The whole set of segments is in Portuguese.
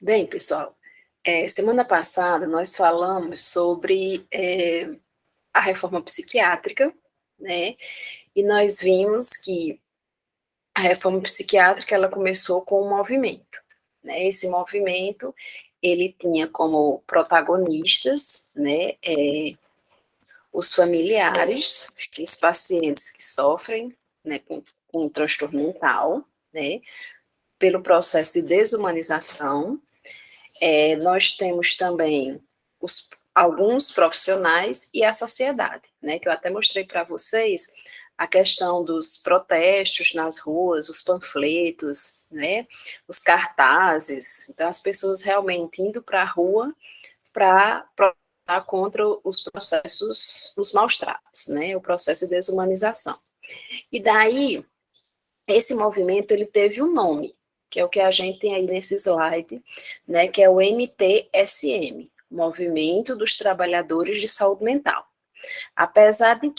Bem, pessoal, semana passada nós falamos sobre a reforma psiquiátrica, né? E nós vimos que a reforma psiquiátrica ela começou com um movimento, né? Esse movimento ele tinha como protagonistas, né, os familiares, os pacientes que sofrem, né, com transtorno mental, né? Pelo processo de desumanização. Nós temos também alguns profissionais e a sociedade, né, que eu até mostrei para vocês a questão dos protestos nas ruas, os panfletos, né, os cartazes. Então, as pessoas realmente indo para a rua para protestar contra os processos, os maus tratos, né, o processo de desumanização. E daí, esse movimento, ele teve um nome, que é o que a gente tem aí nesse slide, né, que é o MTSM, Movimento dos Trabalhadores de Saúde Mental. Apesar de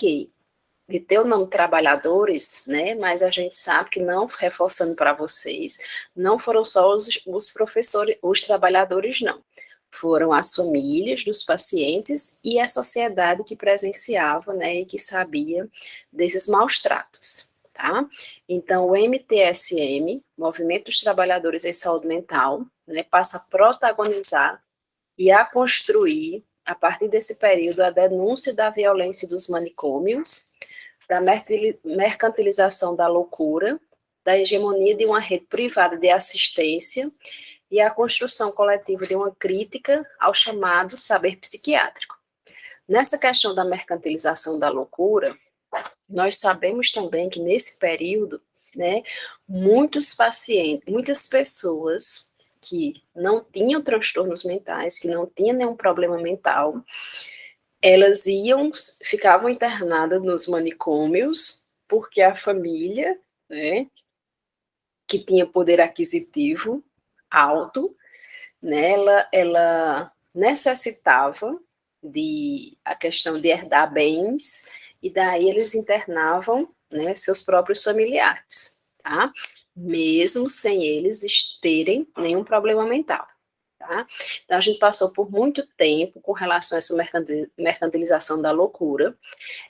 ter o nome trabalhadores, né, mas a gente sabe que não, reforçando para vocês, não foram só os professores, os trabalhadores, não. Foram as famílias dos pacientes e a sociedade que presenciava, né, e que sabia desses maus tratos, tá? Então, o MTSM, Movimento dos Trabalhadores em Saúde Mental, né, passa a protagonizar e a construir, a partir desse período, a denúncia da violência dos manicômios, da mercantilização da loucura, da hegemonia de uma rede privada de assistência e a construção coletiva de uma crítica ao chamado saber psiquiátrico. Nessa questão da mercantilização da loucura, nós sabemos também que nesse período, né, muitos pacientes, muitas pessoas que não tinham transtornos mentais, que não tinham nenhum problema mental, elas ficavam internadas nos manicômios, porque a família, né, que tinha poder aquisitivo alto, né, ela necessitava de a questão de herdar bens, e daí eles internavam, né, seus próprios familiares, tá? Mesmo sem eles terem nenhum problema mental. Tá? Então, a gente passou por muito tempo com relação a essa mercantilização da loucura.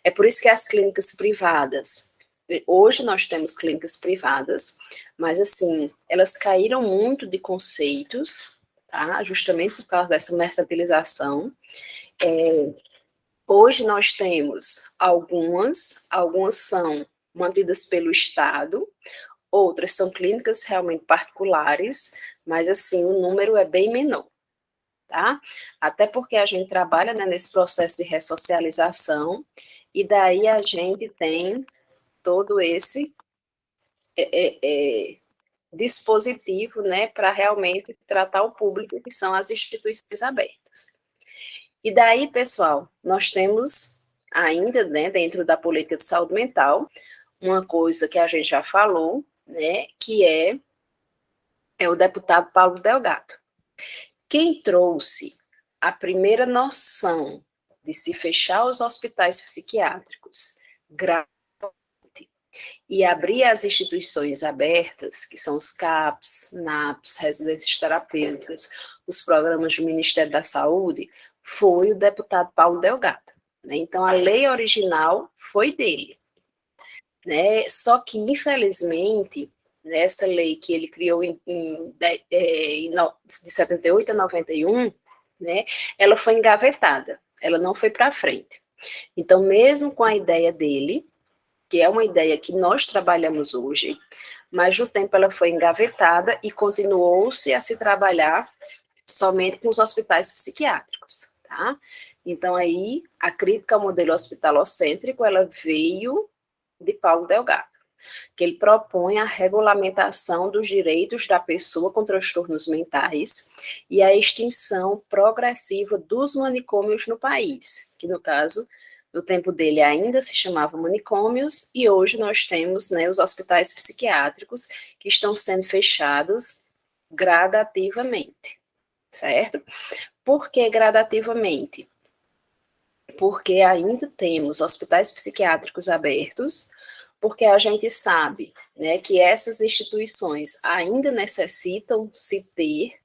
É por isso que as clínicas privadas, hoje nós temos clínicas privadas, mas assim, elas caíram muito de conceitos, tá? Justamente por causa dessa mercantilização. Hoje nós temos algumas são mantidas pelo Estado, outras são clínicas realmente particulares, mas assim, o número é bem menor, tá? Até porque a gente trabalha, né, nesse processo de ressocialização, e daí a gente tem todo esse dispositivo, né, para realmente tratar o público, que são as instituições abertas. E daí, pessoal, nós temos ainda, né, dentro da política de saúde mental, uma coisa que a gente já falou, né, que é o deputado Paulo Delgado. Quem trouxe a primeira noção de se fechar os hospitais psiquiátricos e abrir as instituições abertas, que são os CAPs, NAPs, residências terapêuticas, os programas do Ministério da Saúde, foi o deputado Paulo Delgado, né? Então, a lei original foi dele, né? Só que, infelizmente, nessa lei que ele criou de 78 a 91, né, ela foi engavetada, ela não foi para frente. Então, mesmo com a ideia dele, que é uma ideia que nós trabalhamos hoje, mas no tempo ela foi engavetada e continuou-se a se trabalhar somente com os hospitais psiquiátricos, tá? Então aí a crítica ao modelo hospitalocêntrico, ela veio de Paulo Delgado, que ele propõe a regulamentação dos direitos da pessoa com transtornos mentais e a extinção progressiva dos manicômios no país, que no caso no tempo dele ainda se chamava manicômios, e hoje nós temos, né, os hospitais psiquiátricos que estão sendo fechados gradativamente, certo? Por que gradativamente? Porque ainda temos hospitais psiquiátricos abertos, porque a gente sabe, né, que essas instituições ainda necessitam se ter,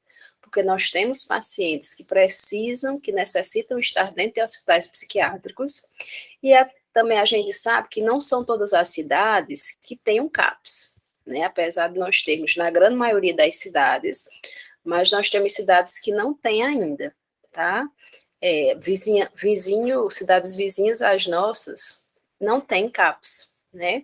porque nós temos pacientes que precisam, que necessitam estar dentro de hospitais psiquiátricos, e também a gente sabe que não são todas as cidades que têm um CAPS, né? Apesar de nós termos na grande maioria das cidades, mas nós temos cidades que não têm ainda, tá? Cidades vizinhas às nossas não têm CAPS, né?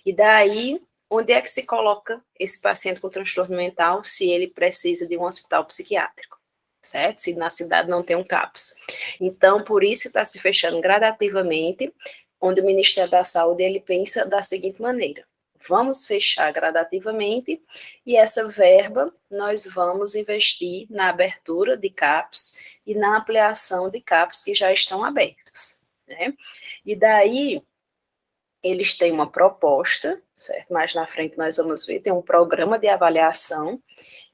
E daí, onde é que se coloca esse paciente com transtorno mental se ele precisa de um hospital psiquiátrico, certo? Se na cidade não tem um CAPS. Então, por isso está se fechando gradativamente, onde o Ministério da Saúde ele pensa da seguinte maneira: vamos fechar gradativamente e essa verba nós vamos investir na abertura de CAPS e na ampliação de CAPS que já estão abertos, né? E daí eles têm uma proposta, certo? Mais na frente nós vamos ver, tem um programa de avaliação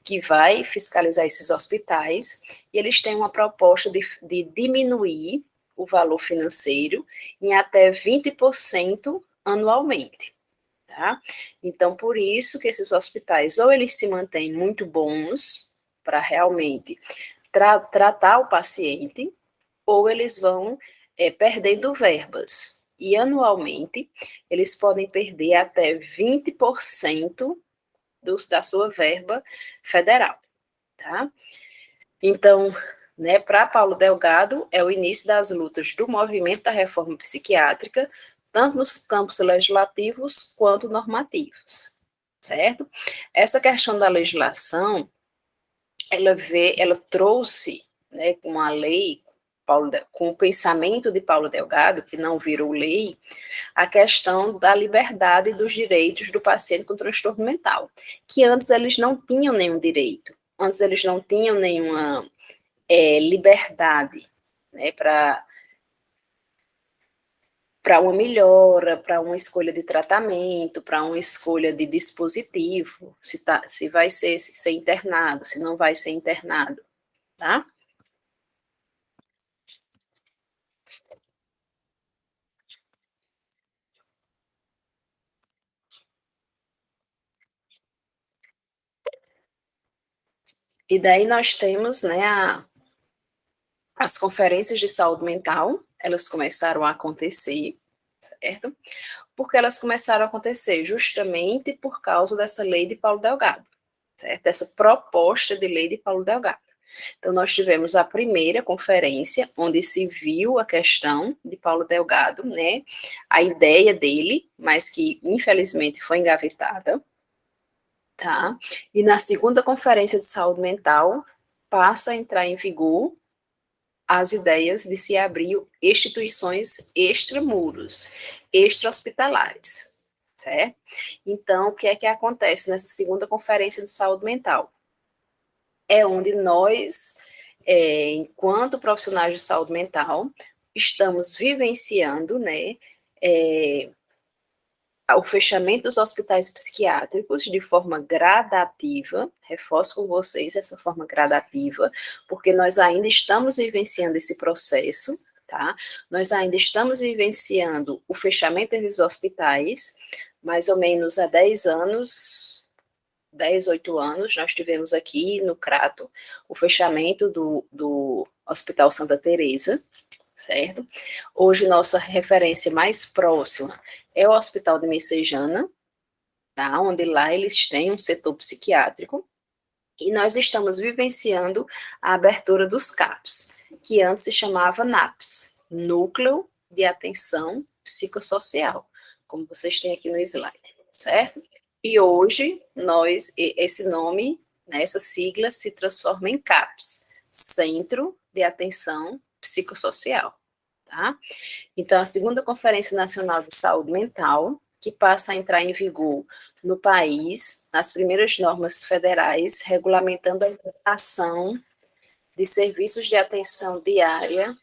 que vai fiscalizar esses hospitais, e eles têm uma proposta de diminuir o valor financeiro em até 20% anualmente, tá? Então, por isso que esses hospitais, ou eles se mantêm muito bons para realmente tratar o paciente, ou eles vão perdendo verbas. E anualmente, eles podem perder até 20% da sua verba federal, tá? Então, né, para Paulo Delgado, é o início das lutas do movimento da reforma psiquiátrica, tanto nos campos legislativos quanto normativos, certo? Essa questão da legislação, ela trouxe, né, com a lei, com o pensamento de Paulo Delgado, que não virou lei, a questão da liberdade e dos direitos do paciente com transtorno mental, que antes eles não tinham nenhum direito, antes eles não tinham nenhuma liberdade, né, para uma melhora, para uma escolha de tratamento, para uma escolha de dispositivo, se vai ser internado, se não vai ser internado, tá? E daí nós temos, né, as conferências de saúde mental, elas começaram a acontecer, certo? Porque elas começaram a acontecer justamente por causa dessa lei de Paulo Delgado, certo? Dessa proposta de lei de Paulo Delgado. Então, nós tivemos a primeira conferência, onde se viu a questão de Paulo Delgado, né? A ideia dele, mas que infelizmente foi engavetada, tá? E na segunda conferência de saúde mental, passa a entrar em vigor as ideias de se abrir instituições extramuros, extra-hospitalares, certo? Então, o que é que acontece nessa segunda conferência de saúde mental? É onde nós, enquanto profissionais de saúde mental, estamos vivenciando, né, o fechamento dos hospitais psiquiátricos de forma gradativa, reforço com vocês essa forma gradativa, porque nós ainda estamos vivenciando esse processo, tá? Nós ainda estamos vivenciando o fechamento desses hospitais, mais ou menos há 10 anos, 10, 8 anos, nós tivemos aqui no Crato o fechamento do Hospital Santa Teresa, certo? Hoje, nossa referência mais próxima é o Hospital de Messejana, tá? Onde lá eles têm um setor psiquiátrico, e nós estamos vivenciando a abertura dos CAPs, que antes se chamava NAPS, Núcleo de Atenção Psicossocial, como vocês têm aqui no slide, certo? E hoje, esse nome, né, essa sigla se transforma em CAPS, Centro de Atenção Psicossocial, tá? Então, a segunda Conferência Nacional de Saúde Mental, que passa a entrar em vigor no país, nas primeiras normas federais, regulamentando a implantação de serviços de atenção diária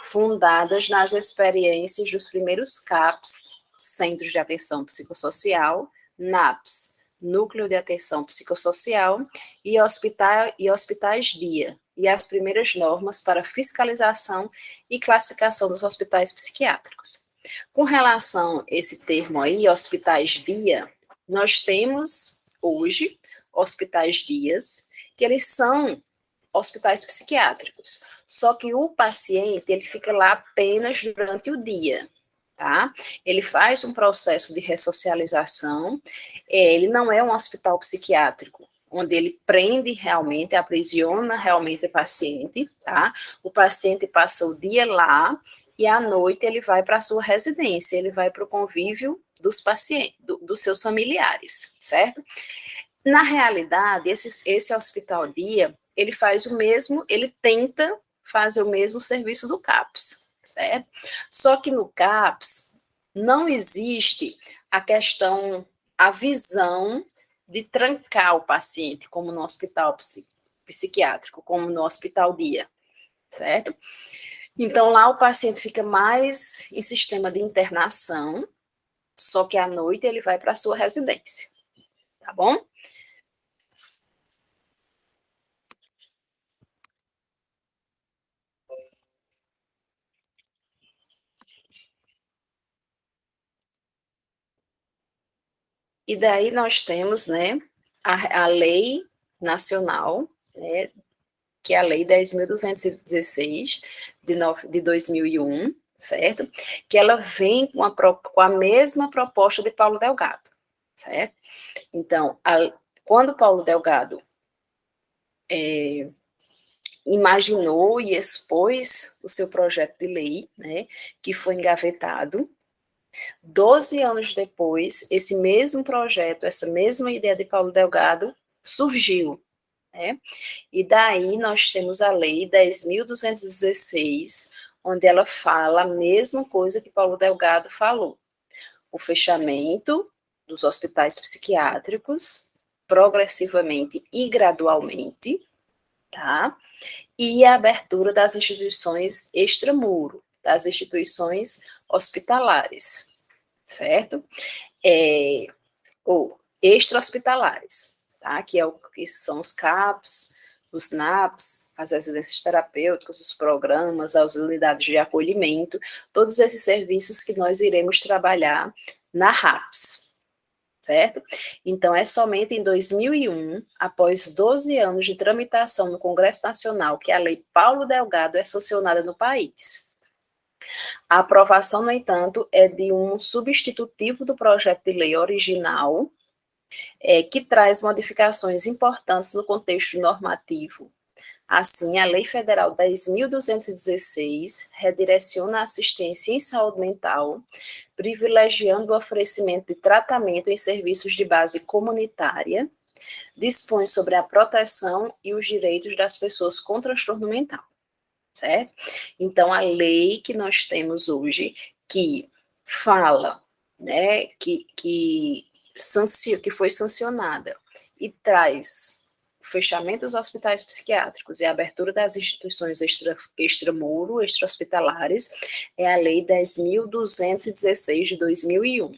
fundadas nas experiências dos primeiros CAPs, Centros de Atenção Psicossocial, NAPS, Núcleo de Atenção Psicossocial, e hospitais-dia, e as primeiras normas para fiscalização e classificação dos hospitais psiquiátricos. Com relação a esse termo aí, hospitais-dia, nós temos hoje hospitais-dias, que eles são hospitais psiquiátricos. Só que o paciente, ele fica lá apenas durante o dia, tá? Ele faz um processo de ressocialização, ele não é um hospital psiquiátrico, onde ele prende realmente, aprisiona realmente o paciente, tá? O paciente passa o dia lá e à noite ele vai para a sua residência, ele vai para o convívio dos pacientes, dos seus familiares, certo? Na realidade, esse hospital dia, ele faz o mesmo, ele tenta fazer o mesmo serviço do CAPS, certo? Só que no CAPS não existe a questão, a visão de trancar o paciente, como no hospital psiquiátrico, como no hospital dia, certo? Então, lá o paciente fica mais em sistema de internação, só que à noite ele vai para a sua residência, tá bom? E daí nós temos, né, a lei nacional, né, que é a lei 10.216 de 2001, certo? Que ela vem com a mesma proposta de Paulo Delgado, certo? Então, quando Paulo Delgado imaginou e expôs o seu projeto de lei, né, que foi engavetado, 12 anos depois, esse mesmo projeto, essa mesma ideia de Paulo Delgado surgiu, né? E daí nós temos a Lei 10.216, onde ela fala a mesma coisa que Paulo Delgado falou: o fechamento dos hospitais psiquiátricos, progressivamente e gradualmente, tá? E a abertura das instituições extramuro, das instituições hospitalares, certo? Ou extra-hospitalares, tá? Que são os CAPs, os NAPs, as residências terapêuticas, os programas, as unidades de acolhimento, todos esses serviços que nós iremos trabalhar na RAPS, certo? Então, é somente em 2001, após 12 anos de tramitação no Congresso Nacional, que a Lei Paulo Delgado é sancionada no país. A aprovação, no entanto, é de um substitutivo do projeto de lei original, que traz modificações importantes no contexto normativo. Assim, a Lei Federal 10.216 redireciona a assistência em saúde mental, privilegiando o oferecimento de tratamento em serviços de base comunitária, dispõe sobre a proteção e os direitos das pessoas com transtorno mental, certo? Então, a lei que nós temos hoje, que fala, né, que foi sancionada e traz o fechamento dos hospitais psiquiátricos e a abertura das instituições extramuro, extra-hospitalares, é a Lei 10.216 de 2001,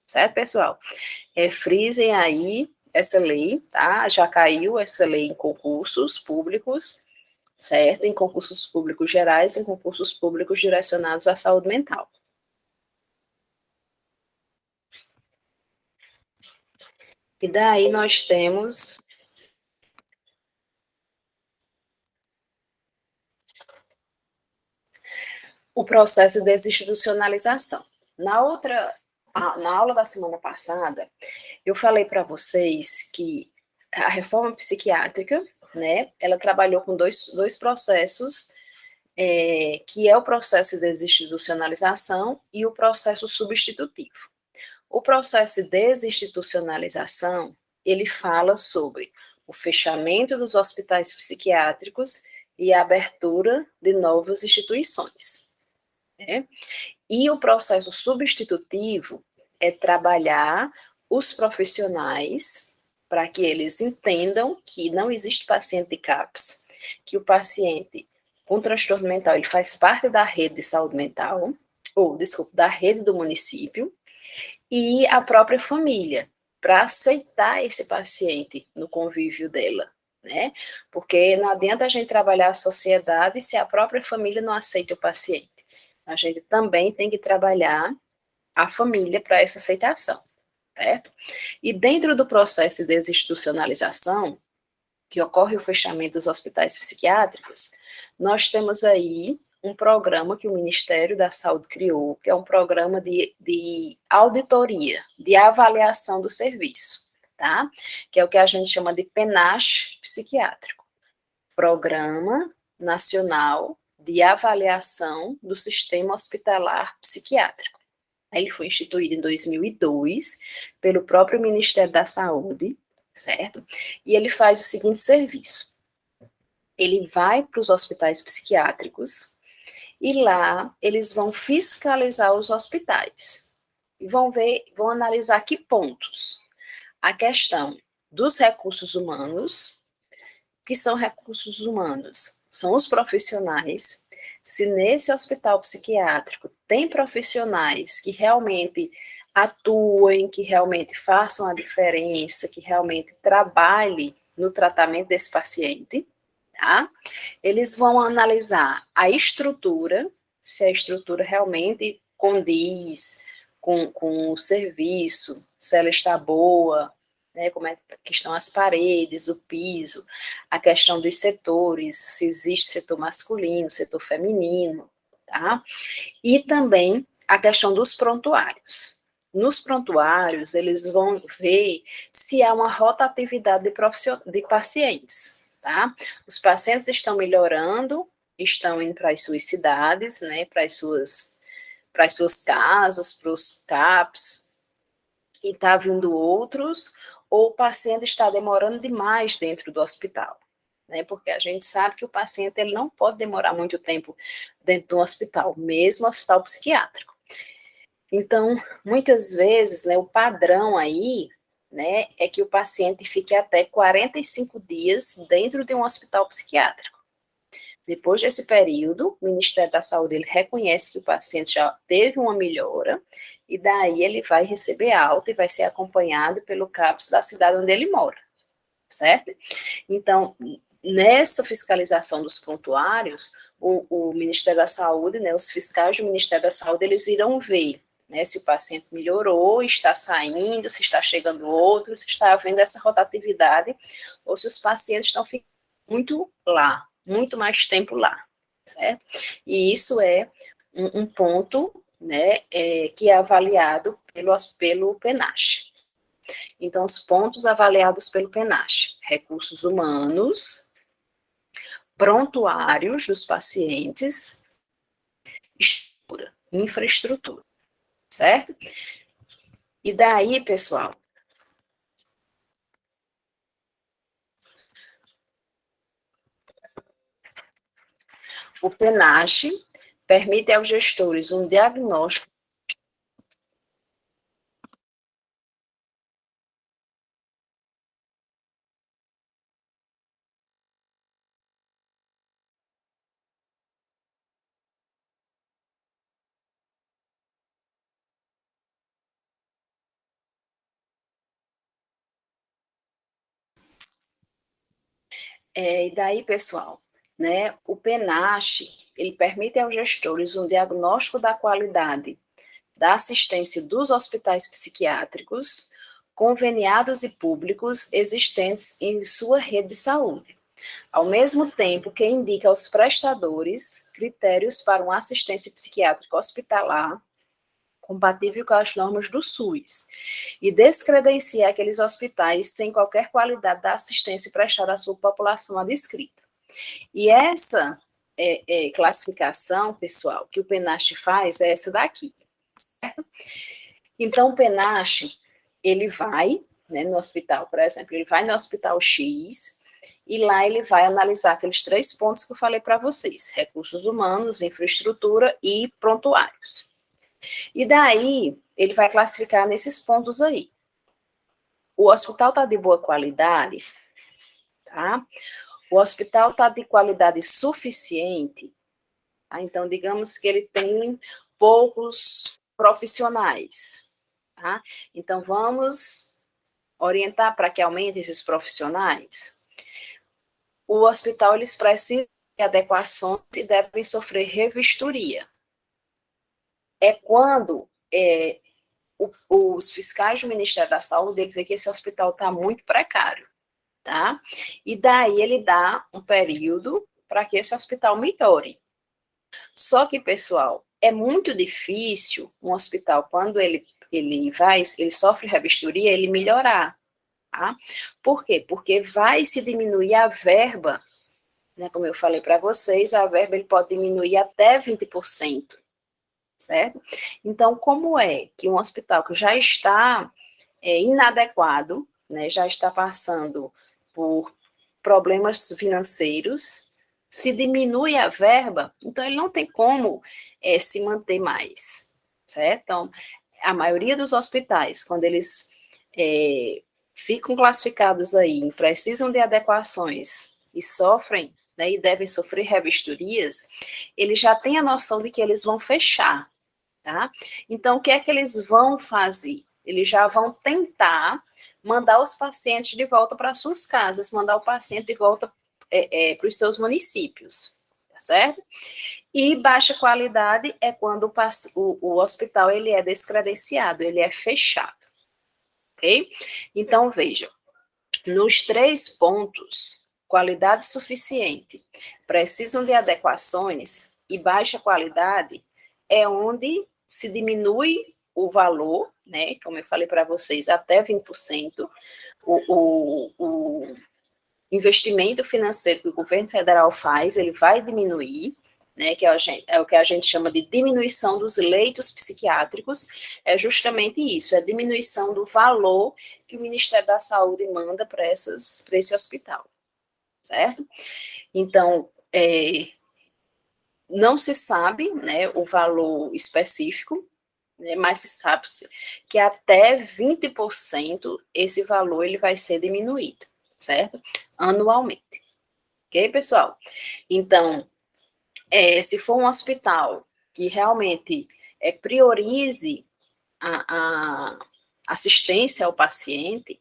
certo, pessoal? Frisem aí essa lei, tá? Já caiu essa lei em concursos públicos, certo? Em concursos públicos gerais, em concursos públicos direcionados à saúde mental. E daí nós temos o processo de desinstitucionalização. Na aula da semana passada, eu falei para vocês que a reforma psiquiátrica, né, ela trabalhou com dois processos, que é o processo de desinstitucionalização e o processo substitutivo. O processo de desinstitucionalização, ele fala sobre o fechamento dos hospitais psiquiátricos e a abertura de novas instituições, né? E o processo substitutivo é trabalhar os profissionais para que eles entendam que não existe paciente CAPS, que o paciente com transtorno mental ele faz parte da rede de saúde mental, ou, desculpa, da rede do município, e a própria família, para aceitar esse paciente no convívio dela, né? Porque não adianta a gente trabalhar a sociedade se a própria família não aceita o paciente. A gente também tem que trabalhar a família para essa aceitação, certo? E dentro do processo de desinstitucionalização, que ocorre o fechamento dos hospitais psiquiátricos, nós temos aí um programa que o Ministério da Saúde criou, que é um programa de auditoria, de avaliação do serviço, tá? Que é o que a gente chama de PNASH psiquiátrico, Programa Nacional de Avaliação do Sistema Hospitalar Psiquiátrico. Ele foi instituído em 2002 pelo próprio Ministério da Saúde, certo? E ele faz o seguinte serviço: ele vai para os hospitais psiquiátricos e lá eles vão fiscalizar os hospitais e vão analisar que pontos. A questão dos recursos humanos, que são recursos humanos? São os profissionais. Se nesse hospital psiquiátrico tem profissionais que realmente atuem, que realmente façam a diferença, que realmente trabalhem no tratamento desse paciente, tá? Eles vão analisar a estrutura, se a estrutura realmente condiz com o serviço, se ela está boa, né, como é que estão as paredes, o piso, a questão dos setores, se existe setor masculino, setor feminino, tá? E também a questão dos prontuários. Nos prontuários, eles vão ver se há uma rotatividade de pacientes, tá? Os pacientes estão melhorando, estão indo para as suas cidades, né, para as suas casas, para os CAPs, e está vindo outros, ou o paciente está demorando demais dentro do hospital, né? Porque a gente sabe que o paciente ele não pode demorar muito tempo dentro do hospital, mesmo hospital psiquiátrico. Então, muitas vezes, né, o padrão aí, né, é que o paciente fique até 45 dias dentro de um hospital psiquiátrico. Depois desse período, o Ministério da Saúde ele reconhece que o paciente já teve uma melhora, e daí ele vai receber alta e vai ser acompanhado pelo CAPS da cidade onde ele mora, certo? Então, nessa fiscalização dos prontuários, o Ministério da Saúde, né, os fiscais do Ministério da Saúde, eles irão ver, né, se o paciente melhorou, está saindo, se está chegando outro, se está havendo essa rotatividade, ou se os pacientes estão ficando muito lá, muito mais tempo lá, certo? E isso é um ponto, né, que é avaliado pelo PNASH. Então, os pontos avaliados pelo PNASH: recursos humanos, prontuários dos pacientes, infraestrutura, certo? E daí, pessoal, o PNASH permite aos gestores um diagnóstico. E daí, pessoal, né, o PNASH, ele permite aos gestores um diagnóstico da qualidade da assistência dos hospitais psiquiátricos, conveniados e públicos existentes em sua rede de saúde, ao mesmo tempo que indica aos prestadores critérios para uma assistência psiquiátrica hospitalar compatível com as normas do SUS, e descredencia aqueles hospitais sem qualquer qualidade da assistência prestada à sua população adscrita. E essa classificação, pessoal, que o PNASH faz é essa daqui, certo? Então, o PNASH, ele vai, né, no hospital, por exemplo, ele vai no hospital X, e lá ele vai analisar aqueles 3 pontos que eu falei para vocês: recursos humanos, infraestrutura e prontuários. E daí, ele vai classificar nesses pontos aí. O hospital está de boa qualidade, tá? O hospital está de qualidade suficiente, tá? Então, digamos que ele tem poucos profissionais, tá? Então, vamos orientar para que aumente esses profissionais. O hospital, eles precisam de adequações e devem sofrer revistoria. É quando os fiscais do Ministério da Saúde ele vê que esse hospital está muito precário, tá? E daí ele dá um período para que esse hospital melhore. Só que, pessoal, é muito difícil um hospital, quando ele sofre revistoria, ele melhorar, tá? Por quê? Porque vai se diminuir a verba, né? Como eu falei para vocês, a verba ele pode diminuir até 20%, certo? Então, como é que um hospital que já está inadequado, né, já está passando por problemas financeiros, se diminui a verba, então ele não tem como se manter mais, certo? Então, a maioria dos hospitais, quando eles ficam classificados aí, precisam de adequações e sofrem, né, e devem sofrer revistorias, eles já têm a noção de que eles vão fechar, tá? Então, o que é que eles vão fazer? Eles já vão tentar mandar os pacientes de volta para suas casas, mandar o paciente de volta para os seus municípios, tá certo? E baixa qualidade é quando o hospital ele é descredenciado, ele é fechado, ok? Então, veja, nos 3 pontos, qualidade suficiente, precisam de adequações e baixa qualidade, é onde se diminui o valor, né, como eu falei para vocês, até 20%, o investimento financeiro que o governo federal faz, ele vai diminuir, né, que é o que a gente chama de diminuição dos leitos psiquiátricos, é justamente isso, é a diminuição do valor que o Ministério da Saúde manda para esse hospital, certo? Então, não se sabe, né, o valor específico, né, mas se sabe que até 20% esse valor ele vai ser diminuído, certo? Anualmente. Ok, pessoal? Então, se for um hospital que realmente priorize a assistência ao paciente,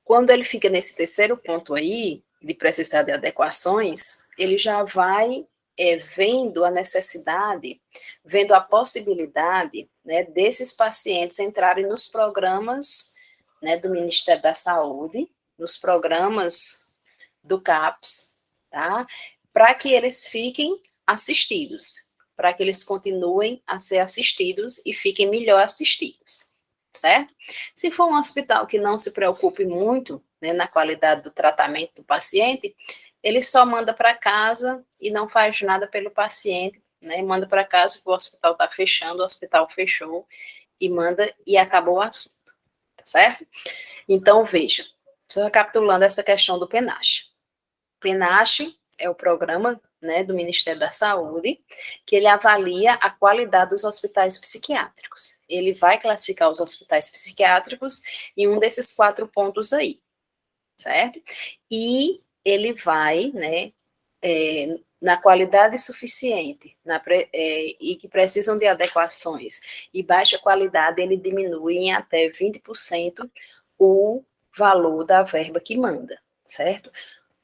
quando ele fica nesse terceiro ponto aí, de precisar de adequações, ele já vai vendo a necessidade, vendo a possibilidade, né, desses pacientes entrarem nos programas, né, do Ministério da Saúde, nos programas do CAPS, tá? Para que eles fiquem assistidos, para que eles continuem a ser assistidos e fiquem melhor assistidos, certo? Se for um hospital que não se preocupe muito, né, na qualidade do tratamento do paciente, ele só manda para casa e não faz nada pelo paciente, né? Manda para casa que o hospital está fechando, o hospital fechou e manda e acabou o assunto, tá certo? Então, veja, só recapitulando essa questão do PENASH. PENASH é o programa, né, do Ministério da Saúde, que ele avalia a qualidade dos hospitais psiquiátricos. Ele vai classificar os hospitais psiquiátricos em um desses 4 pontos aí, certo? E ele vai, né, na qualidade suficiente, e que precisam de adequações, e baixa qualidade, ele diminui em até 20% o valor da verba que manda, certo?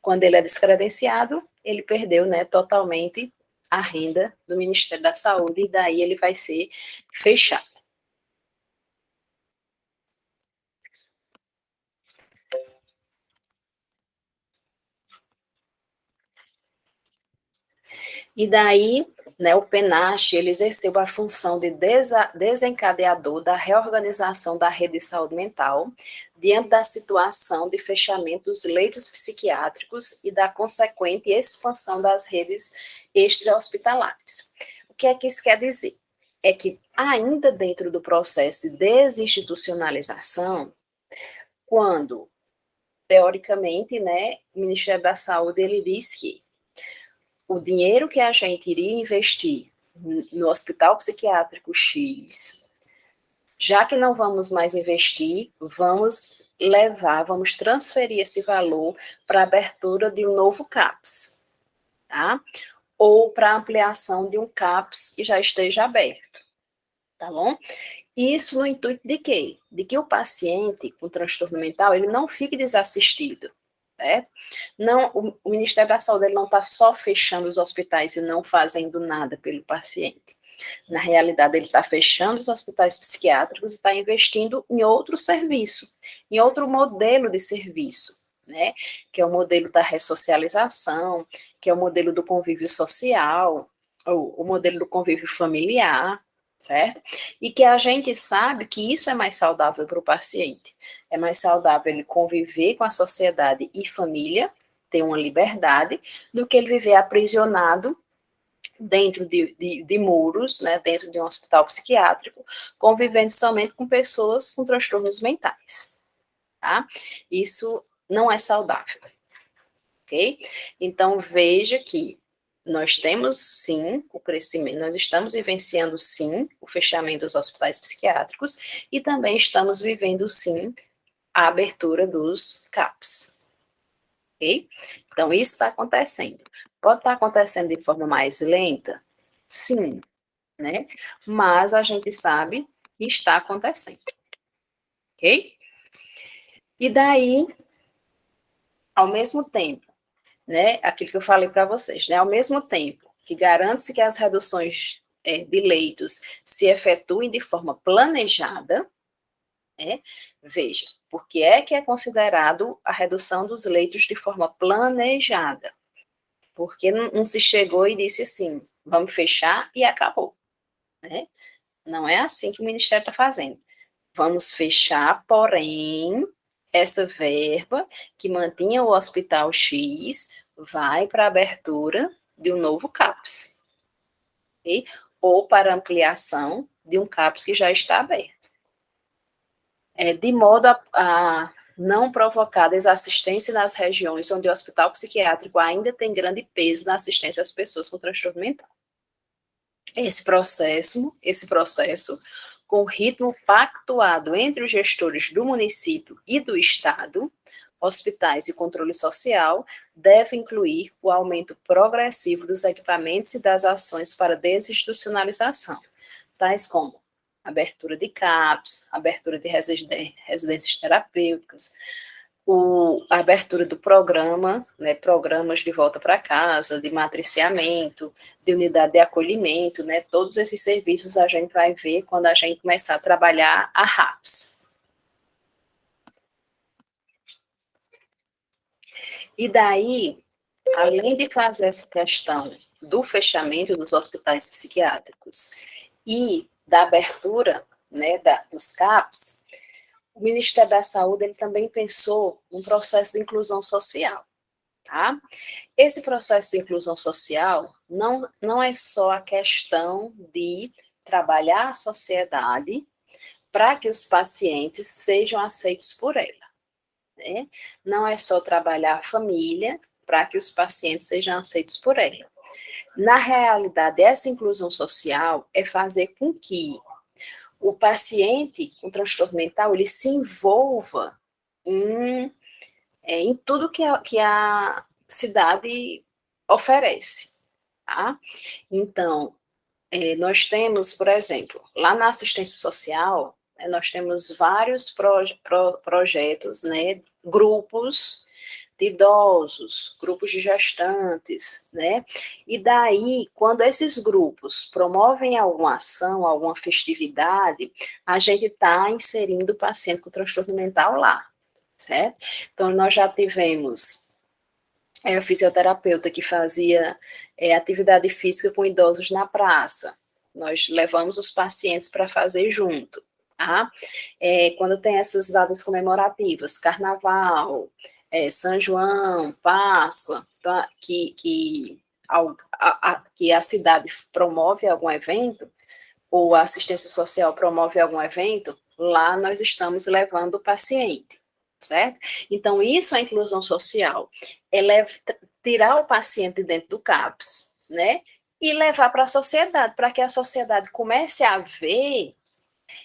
Quando ele é descredenciado, ele perdeu, né, totalmente a renda do Ministério da Saúde, e daí ele vai ser fechado. E daí, né, o PENASH, ele exerceu a função de desencadeador da reorganização da rede de saúde mental, diante da situação de fechamento dos leitos psiquiátricos e da consequente expansão das redes extra-hospitalares. O que é que isso quer dizer? É que, ainda dentro do processo de desinstitucionalização, quando, teoricamente, né, o Ministério da Saúde, ele diz que o dinheiro que a gente iria investir no hospital psiquiátrico X, já que não vamos mais investir, vamos transferir esse valor para a abertura de um novo CAPS, tá? Ou para ampliação de um CAPS que já esteja aberto, tá bom? Isso no intuito de quê? De que o paciente com transtorno mental, ele não fique desassistido, né? Não, o Ministério da Saúde ele não está só fechando os hospitais e não fazendo nada pelo paciente. Na realidade, ele está fechando os hospitais psiquiátricos e está investindo em outro serviço, em outro modelo de serviço, né? Que é o modelo da ressocialização, que é o modelo do convívio social, ou o modelo do convívio familiar, certo? E que a gente sabe que isso é mais saudável para o paciente. É mais saudável ele conviver com a sociedade e família, ter uma liberdade, do que ele viver aprisionado dentro de muros, né, dentro de um hospital psiquiátrico, convivendo somente com pessoas com transtornos mentais, tá? Isso não é saudável, ok? Então, veja que nós temos, sim, o crescimento, nós estamos vivenciando, sim, o fechamento dos hospitais psiquiátricos e também estamos vivendo, sim, a abertura dos CAPs, ok? Então, isso está acontecendo. Pode estar acontecendo de forma mais lenta? Sim, né? Mas a gente sabe que está acontecendo, ok? E daí, ao mesmo tempo, né, aquilo que eu falei para vocês, né, ao mesmo tempo que garante-se que as reduções de leitos se efetuem de forma planejada, né, veja, por que é considerado a redução dos leitos de forma planejada? Porque não se chegou e disse assim, vamos fechar e acabou, né? Não é assim que o Ministério está fazendo. Vamos fechar, porém, essa verba que mantinha o Hospital X vai para a abertura de um novo CAPS, okay? Ou para ampliação de um CAPS que já está aberto. De modo a não provocar desassistência nas regiões onde o hospital psiquiátrico ainda tem grande peso na assistência às pessoas com transtorno mental. Esse processo, com ritmo pactuado entre os gestores do município e do Estado, hospitais e controle social, deve incluir o aumento progressivo dos equipamentos e das ações para desinstitucionalização, tais como abertura de CAPs, abertura de residências terapêuticas, a abertura do programa, né, programas de volta para casa, de matriciamento, de unidade de acolhimento, né, todos esses serviços a gente vai ver quando a gente começar a trabalhar a RAPS. E daí, além de fazer essa questão do fechamento dos hospitais psiquiátricos e da abertura, né, dos CAPs, o Ministério da Saúde ele também pensou um processo de inclusão social, tá? Esse processo de inclusão social não é só a questão de trabalhar a sociedade para que os pacientes sejam aceitos por ela, né? Não é só trabalhar a família para que os pacientes sejam aceitos por ela. Na realidade, essa inclusão social é fazer com que o paciente com transtorno mental ele se envolva em tudo que a cidade oferece, tá? Então, nós temos, por exemplo, lá na assistência social, nós temos vários projetos, né, grupos de idosos, grupos de gestantes, né? E daí, quando esses grupos promovem alguma ação, alguma festividade, a gente está inserindo o paciente com transtorno mental lá, certo? Então, nós já tivemos o fisioterapeuta que fazia atividade física com idosos na praça. Nós levamos os pacientes para fazer junto, tá? Quando tem essas datas comemorativas, Carnaval, São João, Páscoa, tá? que a cidade promove algum evento, ou a assistência social promove algum evento, lá nós estamos levando o paciente, certo? Então, isso é inclusão social, é tirar o paciente de dentro do CAPS, né? E levar para a sociedade, para que a sociedade comece a ver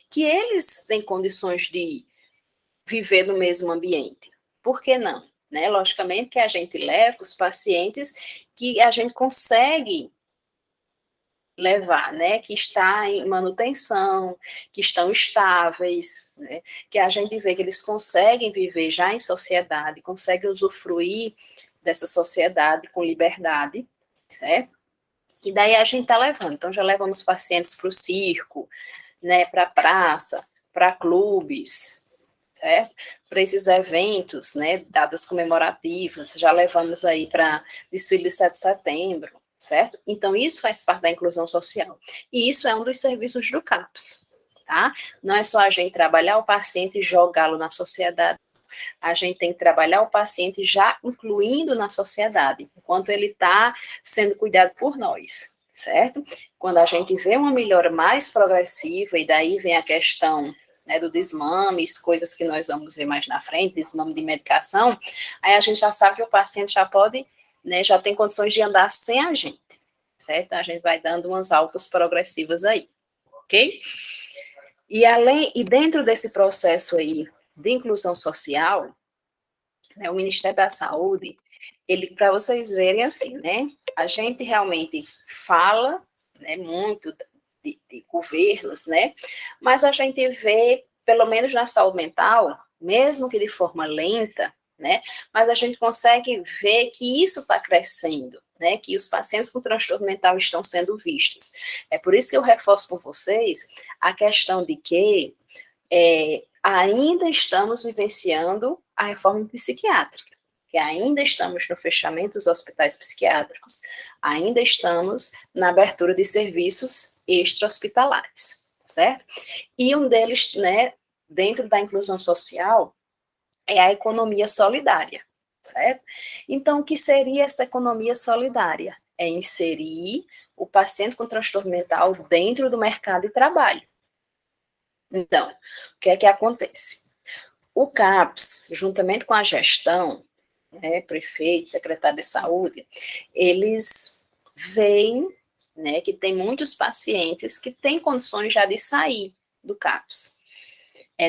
que eles têm condições de viver no mesmo ambiente. Por que não? Né? Logicamente que a gente leva os pacientes que a gente consegue levar, né, que está em manutenção, que estão estáveis, né, que a gente vê que eles conseguem viver já em sociedade, conseguem usufruir dessa sociedade com liberdade, certo? E daí a gente está levando. Então, já levamos pacientes para o circo, né, para a praça, para clubes, certo? Para esses eventos, né, datas comemorativas, já levamos aí para desfile de 7 de setembro, certo? Então, isso faz parte da inclusão social. E isso é um dos serviços do CAPS, tá? Não é só a gente trabalhar o paciente e jogá-lo na sociedade. A gente tem que trabalhar o paciente já incluindo na sociedade, enquanto ele está sendo cuidado por nós, certo? Quando a gente vê uma melhora mais progressiva, e daí vem a questão, né, do desmames, coisas que nós vamos ver mais na frente, desmame de medicação, aí a gente já sabe que o paciente já pode, né, já tem condições de andar sem a gente, certo? A gente vai dando umas altas progressivas aí, ok? E dentro desse processo aí de inclusão social, né, o Ministério da Saúde, ele, para vocês verem assim, né, a gente realmente fala, né, muito de governos, né, mas a gente vê, pelo menos na saúde mental, mesmo que de forma lenta, né, mas a gente consegue ver que isso está crescendo, né, que os pacientes com transtorno mental estão sendo vistos. É por isso que eu reforço com vocês a questão de que ainda estamos vivenciando a reforma psiquiátrica, que ainda estamos no fechamento dos hospitais psiquiátricos, ainda estamos na abertura de serviços extra-hospitalares, certo? E um deles, né, dentro da inclusão social, é a economia solidária, certo? Então, o que seria essa economia solidária? É inserir o paciente com transtorno mental dentro do mercado de trabalho. Então, o que é que acontece? O CAPS, juntamente com a gestão, né, prefeito, secretário de saúde, eles veem, né, que tem muitos pacientes que têm condições já de sair do CAPS.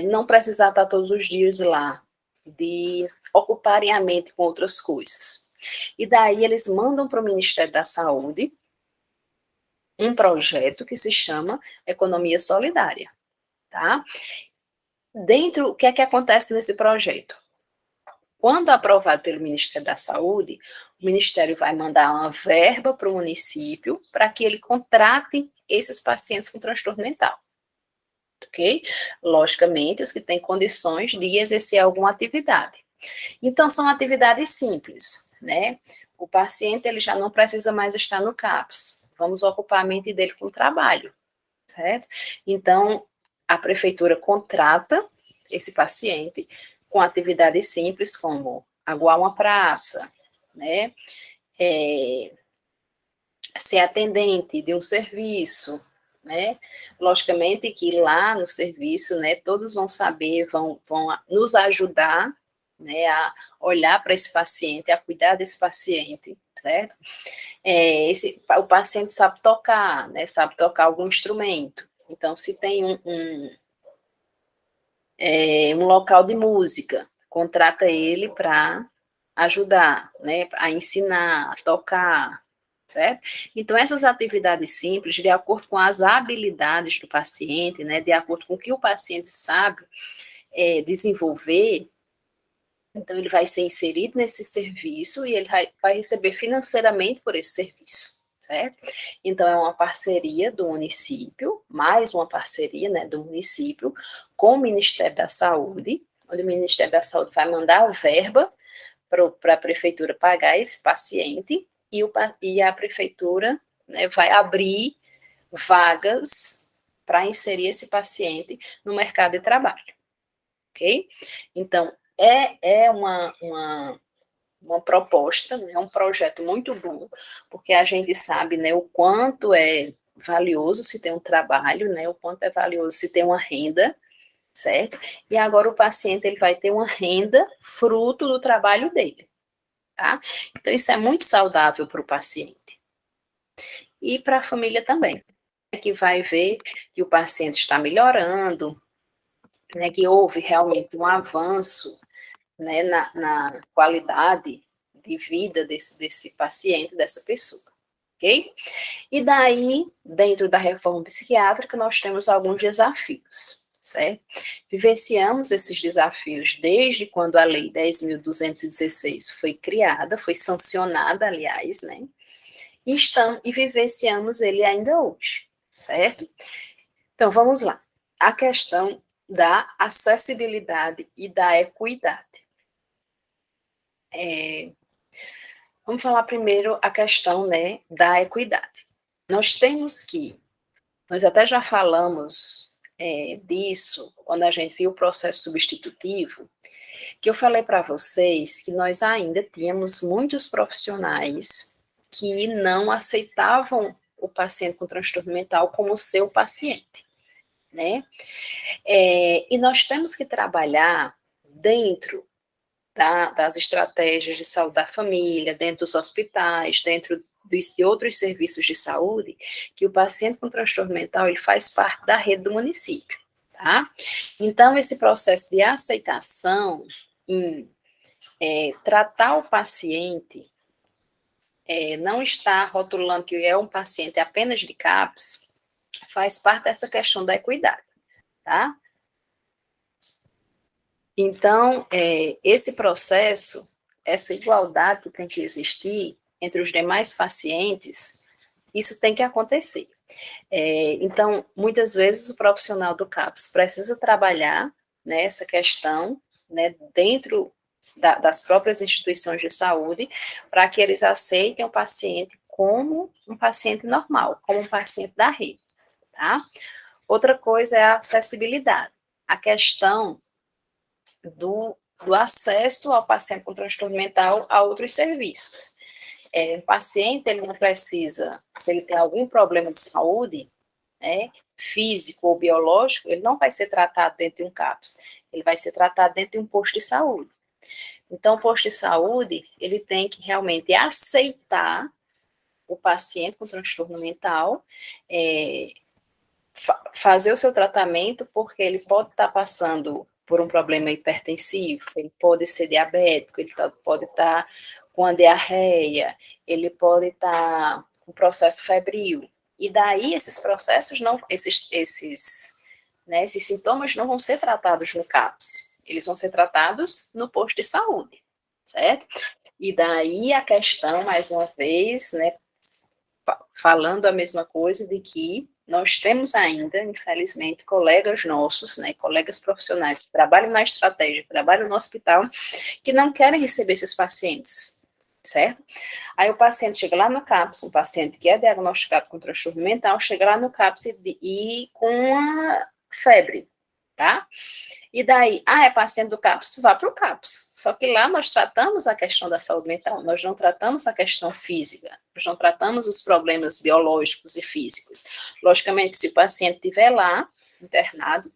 Não precisar estar todos os dias lá, de ocuparem a mente com outras coisas. E daí eles mandam para o Ministério da Saúde um projeto que se chama Economia Solidária, tá? Dentro, o que é que acontece nesse projeto? Quando aprovado pelo Ministério da Saúde, o Ministério vai mandar uma verba para o município para que ele contrate esses pacientes com transtorno mental, ok? Logicamente, os que têm condições de exercer alguma atividade. Então, são atividades simples, né? O paciente, ele já não precisa mais estar no CAPS. Vamos ocupar a mente dele com trabalho, certo? Então, a prefeitura contrata esse paciente com atividades simples como aguar uma praça, né? Ser atendente de um serviço, né? Logicamente que lá no serviço, né, todos vão saber, vão nos ajudar, né, a olhar para esse paciente, a cuidar desse paciente, certo? O paciente sabe tocar, né, sabe tocar algum instrumento. Então, se tem um local de música, contrata ele para ajudar, né, a ensinar, a tocar, certo? Então, essas atividades simples, de acordo com as habilidades do paciente, né, de acordo com o que o paciente sabe desenvolver, então ele vai ser inserido nesse serviço e ele vai receber financeiramente por esse serviço, certo? Então, é uma parceria do município, mais uma parceria, né, do município com o Ministério da Saúde, onde o Ministério da Saúde vai mandar a verba para a prefeitura pagar esse paciente e a prefeitura, né, vai abrir vagas para inserir esse paciente no mercado de trabalho, ok? Então, é uma proposta, né, um projeto muito bom, porque a gente sabe, né, o quanto é valioso se ter um trabalho, né, o quanto é valioso se ter uma renda, certo? E agora o paciente ele vai ter uma renda fruto do trabalho dele, tá? Então isso é muito saudável para o paciente e para a família também, que vai ver que o paciente está melhorando, né, que houve realmente um avanço, né, na qualidade de vida desse paciente, dessa pessoa, ok? E daí, dentro da reforma psiquiátrica, nós temos alguns desafios, certo? Vivenciamos esses desafios desde quando a Lei 10.216 foi criada, foi sancionada, aliás, né? estamos e vivenciamos ele ainda hoje, certo? Então, vamos lá. A questão da acessibilidade e da equidade. Vamos falar primeiro a questão, né, da equidade. Nós até já falamos disso quando a gente viu o processo substitutivo, que eu falei para vocês que nós ainda tínhamos muitos profissionais que não aceitavam o paciente com transtorno mental como seu paciente, né? E nós temos que trabalhar dentro das estratégias de saúde da família, dentro dos hospitais, dentro de outros serviços de saúde, que o paciente com transtorno mental ele faz parte da rede do município, tá? Então, esse processo de aceitação em tratar o paciente, não está rotulando que é um paciente apenas de CAPS, faz parte dessa questão da equidade, tá? Então, esse processo, essa igualdade que tem que existir entre os demais pacientes, isso tem que acontecer. Então, muitas vezes o profissional do CAPS precisa trabalhar nessa questão, né, dentro das próprias instituições de saúde, para que eles aceitem o paciente como um paciente normal, como um paciente da rede, tá? Outra coisa é a acessibilidade. A questão do acesso ao paciente com transtorno mental a outros serviços. O paciente, ele não precisa, se ele tem algum problema de saúde, né, físico ou biológico, ele não vai ser tratado dentro de um CAPS, ele vai ser tratado dentro de um posto de saúde. Então, o posto de saúde, ele tem que realmente aceitar o paciente com transtorno mental, fazer o seu tratamento, porque ele pode estar passando por um problema hipertensivo, ele pode ser diabético, ele pode estar com a diarreia, ele pode estar com processo febril. E daí esses processos não, esses sintomas não vão ser tratados no CAPS, eles vão ser tratados no posto de saúde, certo? E daí a questão, mais uma vez, né, falando a mesma coisa de que nós temos ainda, infelizmente, colegas nossos, né, colegas profissionais que trabalham na estratégia, que trabalham no hospital, que não querem receber esses pacientes, certo? Aí o paciente chega lá no CAPS, um paciente que é diagnosticado com transtorno mental, chega lá no CAPS e com uma febre, tá? E daí, é paciente do CAPS, vá para o CAPS. Só que lá nós tratamos a questão da saúde mental, nós não tratamos a questão física, nós não tratamos os problemas biológicos e físicos. Logicamente, se o paciente estiver lá, internado,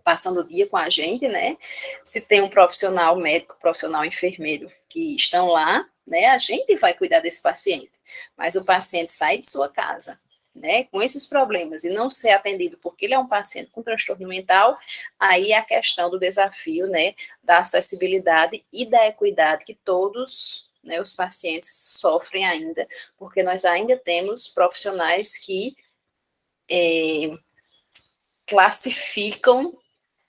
passando o dia com a gente, né, se tem um profissional médico, profissional enfermeiro que estão lá, né, a gente vai cuidar desse paciente. Mas o paciente sai de sua casa, né, com esses problemas e não ser atendido porque ele é um paciente com transtorno mental, aí é a questão do desafio, né, da acessibilidade e da equidade que todos, né, os pacientes sofrem ainda, porque nós ainda temos profissionais que classificam,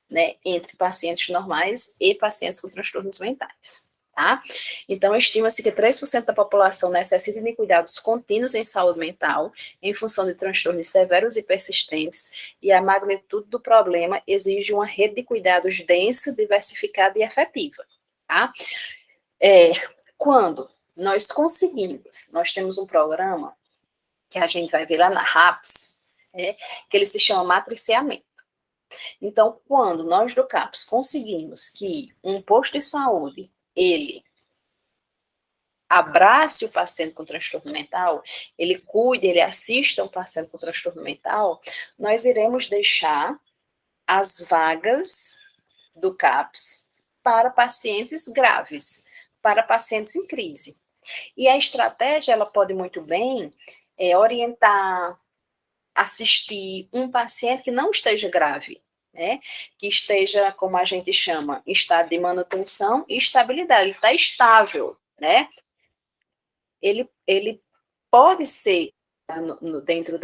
né, entre pacientes normais e pacientes com transtornos mentais. Tá? Então, estima-se que 3% da população necessita de cuidados contínuos em saúde mental, em função de transtornos severos e persistentes, e a magnitude do problema exige uma rede de cuidados densa, diversificada e efetiva. Tá? Quando nós conseguimos, nós temos um programa que a gente vai ver lá na RAPS, que ele se chama matriciamento. Então, quando nós do CAPS conseguimos que um posto de saúde, ele abrace o paciente com transtorno mental, ele cuide, ele assista um paciente com transtorno mental, nós iremos deixar as vagas do CAPS para pacientes graves, para pacientes em crise. E a estratégia, ela pode muito bem orientar, assistir um paciente que não esteja grave, né? Que esteja, como a gente chama, em estado de manutenção e estabilidade, ele está estável, né? Ele pode ser dentro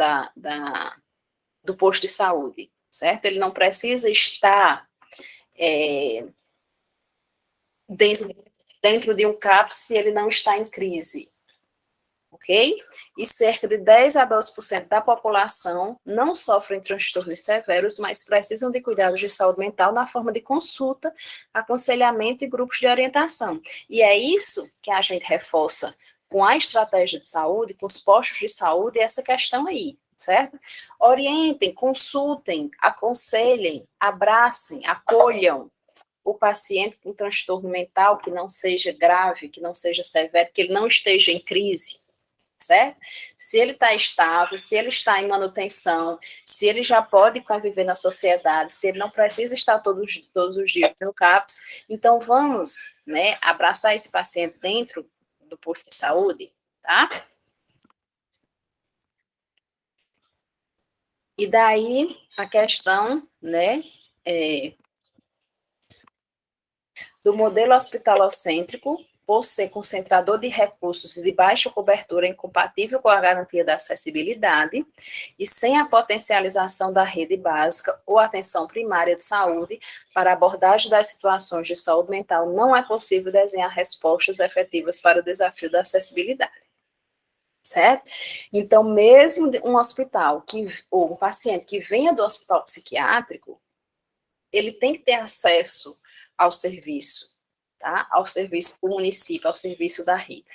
do posto de saúde, certo? Ele não precisa estar dentro de um CAPS se ele não está em crise. ok? E cerca de 10 a 12% da população não sofrem transtornos severos, mas precisam de cuidados de saúde mental na forma de consulta, aconselhamento e grupos de orientação. E é isso que a gente reforça com a estratégia de saúde, com os postos de saúde, essa questão aí, certo? Orientem, consultem, aconselhem, abracem, acolham o paciente com transtorno mental que não seja grave, que não seja severo, que ele não esteja em crise, certo? Se ele está estável, se ele está em manutenção, se ele já pode conviver na sociedade, se ele não precisa estar todos os dias no CAPS, então vamos, né, abraçar esse paciente dentro do posto de saúde, tá? E daí a questão, né, do modelo hospitalocêntrico, por ser concentrador de recursos de baixa cobertura incompatível com a garantia da acessibilidade e sem a potencialização da rede básica ou atenção primária de saúde para a abordagem das situações de saúde mental, não é possível desenhar respostas efetivas para o desafio da acessibilidade. Certo? Então, mesmo um hospital ou um paciente que venha do hospital psiquiátrico, ele tem que ter acesso ao serviço, tá? Ao serviço do município, ao serviço da rede,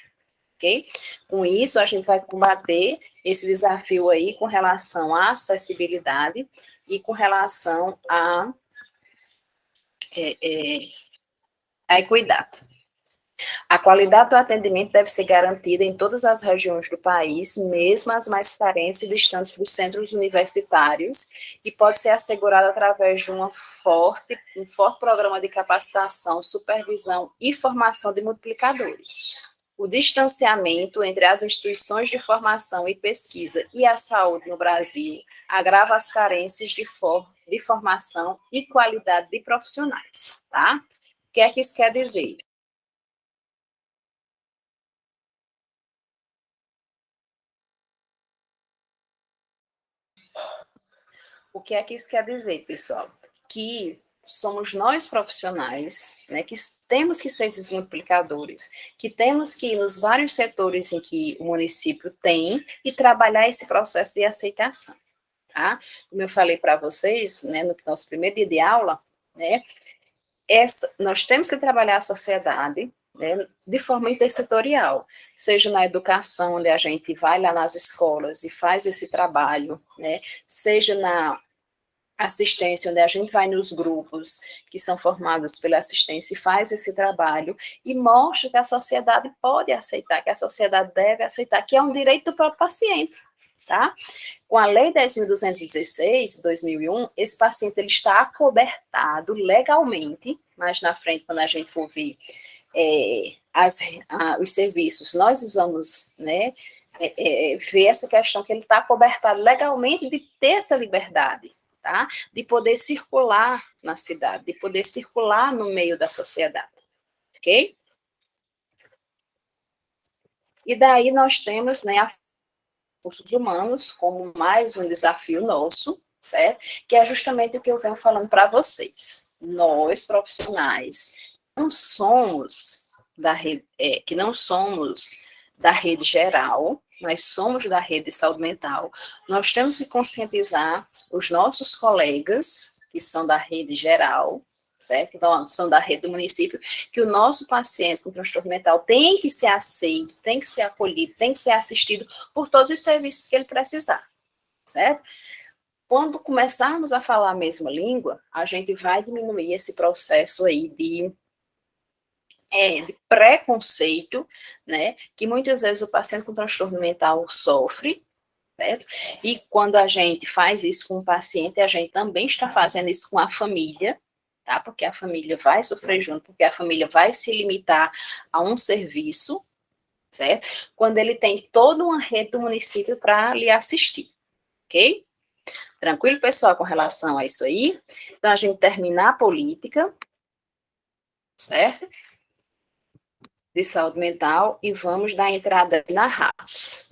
ok? Com isso, a gente vai combater esse desafio aí com relação à acessibilidade e com relação à equidade. A qualidade do atendimento deve ser garantida em todas as regiões do país, mesmo as mais carentes e distantes dos centros universitários, e pode ser assegurada através de um forte programa de capacitação, supervisão e formação de multiplicadores. O distanciamento entre as instituições de formação e pesquisa e a saúde no Brasil agrava as carências de formação e qualidade de profissionais, tá? O que é que isso quer dizer? O que é que isso quer dizer, pessoal? Que somos nós profissionais, né, que temos que ser esses multiplicadores, que temos que ir nos vários setores em que o município tem e trabalhar esse processo de aceitação, tá? Como eu falei para vocês, né, no nosso primeiro dia de aula, né, nós temos que trabalhar a sociedade, né, de forma intersetorial, seja na educação, onde a gente vai lá nas escolas e faz esse trabalho, né, seja na assistência, onde a gente vai nos grupos que são formados pela assistência e faz esse trabalho e mostra que a sociedade pode aceitar, que a sociedade deve aceitar, que é um direito do próprio paciente, tá? Com a Lei 10.216, 2001, esse paciente ele está acobertado legalmente, mas na frente, quando a gente for ver os serviços, nós vamos, né, ver essa questão que ele está acobertado legalmente de ter essa liberdade, tá? De poder circular na cidade, de poder circular no meio da sociedade, ok? E daí nós temos, né, a recursos humanos como mais um desafio nosso, certo? Que é justamente o que eu venho falando para vocês. Nós, profissionais, não somos da rede, que não somos da rede geral, nós somos da rede de saúde mental. Nós temos que conscientizar os nossos colegas, que são da rede geral, certo? Então, são da rede do município, que o nosso paciente com transtorno mental tem que ser aceito, tem que ser acolhido, tem que ser assistido por todos os serviços que ele precisar, certo? Quando começarmos a falar a mesma língua, a gente vai diminuir esse processo aí de preconceito, né, que muitas vezes o paciente com transtorno mental sofre, certo? E quando a gente faz isso com o paciente, a gente também está fazendo isso com a família, tá? Porque a família vai sofrer junto, porque a família vai se limitar a um serviço, certo? Quando ele tem toda uma rede do município para lhe assistir, ok? Tranquilo, pessoal, com relação a isso aí? Então, a gente terminar a política, certo? De saúde mental e vamos dar entrada na RAPS.